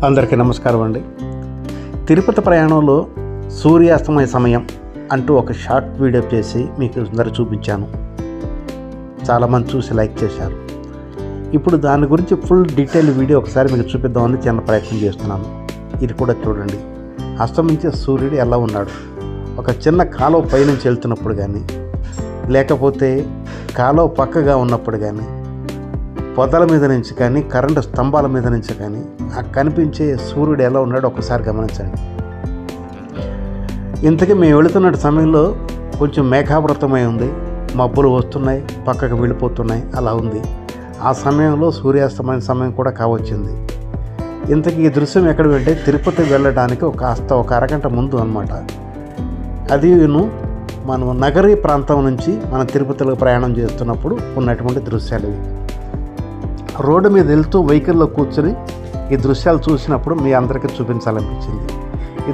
అందరికీ నమస్కారం అండి. తిరుపతి ప్రయాణంలో సూర్యాస్తమయ సమయం అంటూ ఒక షార్ట్ వీడియో చేసి మీకు అందరూ చూపించాను. చాలామంది చూసి లైక్ చేశారు. ఇప్పుడు దాని గురించి ఫుల్ డీటెయిల్ వీడియో ఒకసారి మీకు చూపిద్దామని చిన్న ప్రయత్నం చేస్తున్నాను. ఇది కూడా చూడండి. అస్తమించే సూర్యుడు ఎలా ఉన్నాడు. ఒక చిన్న కాలువ పైనుంచి వెళ్తున్నప్పుడు కానీ, లేకపోతే కాలువ పక్కగా ఉన్నప్పుడు కానీ, పొదల మీద నుంచి కానీ, కరెంటు స్తంభాల మీద నుంచి కానీ ఆ కనిపించే సూర్యుడు ఎలా ఉన్నాడో ఒకసారి గమనించండి. ఇంతకీ మేము వెళుతున్న సమయంలో కొంచెం మేఘావృతమై ఉంది. మబ్బులు వస్తున్నాయి, పక్కకు వెళ్ళిపోతున్నాయి, అలా ఉంది. ఆ సమయంలో సూర్యాస్తమైన సమయం కూడా కావచ్చింది. ఇంతకీ ఈ దృశ్యం ఎక్కడ వెంటే తిరుపతి వెళ్ళడానికి ఒక అరగంట ముందు అన్నమాట. అది మనం నగరీ ప్రాంతం నుంచి మన తిరుపతిలో ప్రయాణం చేస్తున్నప్పుడు ఉన్నటువంటి దృశ్యాలు ఇవి. రోడ్డు మీద వెళ్తూ వెహికల్లో కూర్చొని ఈ దృశ్యాలు చూసినప్పుడు మీ అందరికీ చూపించాలనిపించింది. ఈ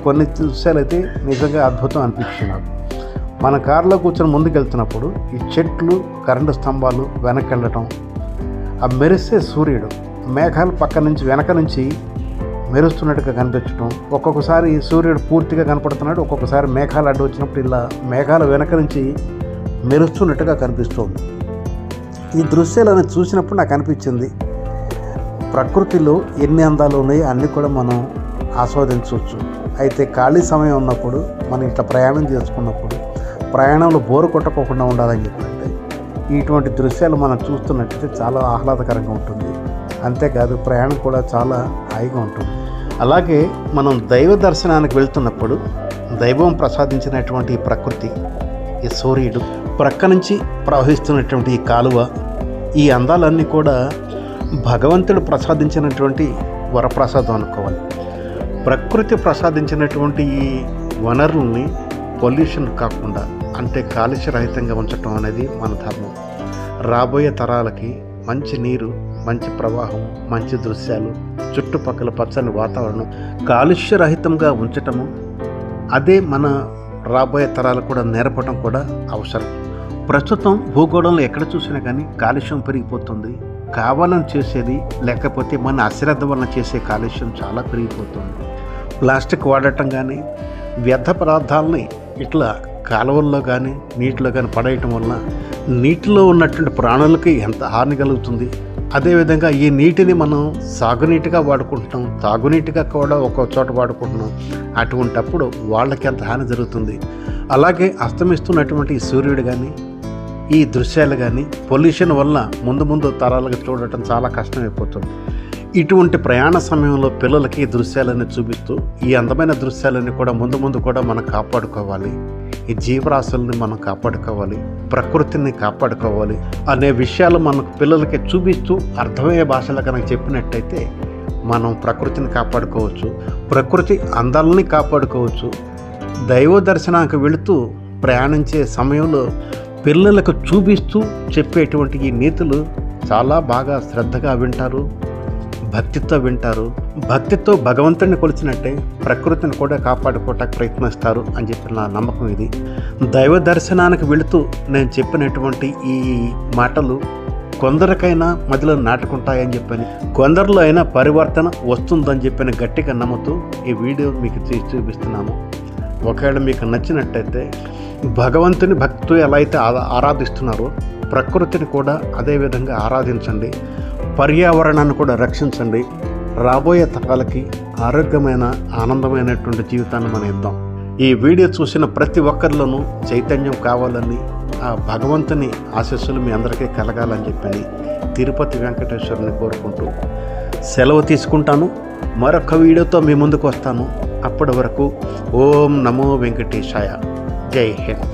కొన్ని దృశ్యాలు అయితే నిజంగా అద్భుతం అనిపించింది నాకు. మన కారులో కూర్చొని ముందుకు వెళ్తున్నప్పుడు ఈ చెట్లు, కరెంటు స్తంభాలు వెనక్కి వెళ్ళటం, ఆ మెరిసే సూర్యుడు మేఘాలు పక్క నుంచి వెనక నుంచి మెరుస్తున్నట్టుగా కనిపించడం, ఒక్కొక్కసారి సూర్యుడు పూర్తిగా కనపడుతున్నాడు, ఒక్కొక్కసారి మేఘాలు అడ్డు వచ్చినప్పుడు ఇలా మేఘాల వెనక నుంచి మెరుస్తున్నట్టుగా కనిపిస్తుంది. ఈ దృశ్యాలను చూసినప్పుడు నాకు అనిపించింది, ప్రకృతిలో ఎన్ని అందాలు ఉన్నాయి అన్నీ కూడా మనం ఆస్వాదించవచ్చు. అయితే ఖాళీ సమయం ఉన్నప్పుడు మనం ఇట్లా ప్రయాణం చేసుకున్నప్పుడు ప్రయాణంలో బోరు కొట్టకోకుండా ఉండాలని చెప్పంటే ఇటువంటి దృశ్యాలు మనం చూస్తున్నట్టయితే చాలా ఆహ్లాదకరంగా ఉంటుంది. అంతేకాదు ప్రయాణం కూడా చాలా హాయిగా ఉంటుంది. అలాగే మనం దైవ దర్శనానికి వెళ్తున్నప్పుడు దైవం ప్రసాదించినటువంటి ఈ ప్రకృతి, ఈ సూర్యుడు, ప్రక్క నుంచి ప్రవహిస్తున్నటువంటి ఈ కాలువ, ఈ అందాలన్నీ కూడా భగవంతుడు ప్రసాదించినటువంటి వరప్రసాదం అనుకోవాలి. ప్రకృతి ప్రసాదించినటువంటి ఈ వనరుల్ని పొల్యూషన్ కాకుండా, అంటే కాలుష్యరహితంగా ఉంచటం అనేది మన ధర్మం. రాబోయే తరాలకి మంచి నీరు, మంచి ప్రవాహం, మంచి దృశ్యాలు, చుట్టుపక్కల పచ్చని వాతావరణం కాలుష్యరహితంగా ఉంచటము, అదే మన రాబోయే తరాలకు కూడా నేర్పడం కూడా అవసరం. ప్రస్తుతం భూగోళంలో ఎక్కడ చూసినా కానీ కాలుష్యం పెరిగిపోతుంది. కావాలని చేసేది, లేకపోతే మన అశ్రద్ధ వలన చేసే కాలుష్యం చాలా పెరిగిపోతుంది. ప్లాస్టిక్ వాడటం కానీ, వ్యర్థ పదార్థాలని ఇట్లా కాలువల్లో కానీ నీటిలో కానీ పడేయటం వలన నీటిలో ఉన్నటువంటి ప్రాణులకి ఎంత హాని కలుగుతుంది. అదేవిధంగా ఈ నీటిని మనం సాగునీటిగా వాడుకుంటున్నాం, తాగునీటిగా కూడా ఒక్కో చోట వాడుకుంటున్నాం. అటువంటప్పుడు వాళ్ళకి ఎంత హాని జరుగుతుంది. అలాగే అస్తమిస్తున్నటువంటి ఈ సూర్యుడు కానీ, ఈ దృశ్యాలు కానీ పొల్యూషన్ వల్ల ముందు తరాలకు చూడటం చాలా కష్టమైపోతుంది. ఇటువంటి ప్రయాణ సమయంలో పిల్లలకి ఈ దృశ్యాలన్నీ చూపిస్తూ ఈ అందమైన దృశ్యాలన్నీ కూడా ముందు కూడా మనం కాపాడుకోవాలి. ఈ జీవరాశుల్ని మనం కాపాడుకోవాలి, ప్రకృతిని కాపాడుకోవాలి అనే విషయాలు మనకు పిల్లలకి చూపిస్తూ అర్థమయ్యే భాషలో కనుక చెప్పినట్టయితే మనం ప్రకృతిని కాపాడుకోవచ్చు, ప్రకృతి అందాలని కాపాడుకోవచ్చు. దైవ దర్శనానికి వెళుతూ ప్రయాణించే సమయంలో పిల్లలకు చూపిస్తూ చెప్పేటువంటి ఈ నీతులు చాలా బాగా శ్రద్ధగా వింటారు, భక్తితో వింటారు. భక్తితో భగవంతుడిని కొలిచినట్టే ప్రకృతిని కూడా కాపాడుకోవటానికి ప్రయత్నిస్తారు అని చెప్పిన నా నమ్మకం ఇది. దైవ దర్శనానికి వెళుతూ నేను చెప్పినటువంటి ఈ మాటలు కొందరికైనా మధ్యలో నాటుకుంటాయని చెప్పని, కొందరిలో అయినా పరివర్తన వస్తుందని చెప్పిన గట్టిగా నమ్ముతూ ఈ వీడియో మీకు చూపిస్తున్నాను. ఒకవేళ మీకు నచ్చినట్టయితే భగవంతుని భక్తితో ఎలా అయితే ఆరాధిస్తున్నారో ప్రకృతిని కూడా అదేవిధంగా ఆరాధించండి, పర్యావరణాన్ని కూడా రక్షించండి. రాబోయే తరాలకి ఆరోగ్యమైన, ఆనందమైనటువంటి జీవితాన్ని మనం ఇద్దాం. ఈ వీడియో చూసిన ప్రతి ఒక్కరిలోనూ చైతన్యం కావాలని, ఆ భగవంతుని ఆశీస్సులు మీ అందరికీ కలగాలని చెప్పని తిరుపతి వెంకటేశ్వరుని కోరుకుంటూ సెలవు తీసుకుంటాను. మరొక వీడియోతో మీ ముందుకు వస్తాను. అప్పటి వరకు ఓం నమో వెంకటేశాయ. జై హింద్.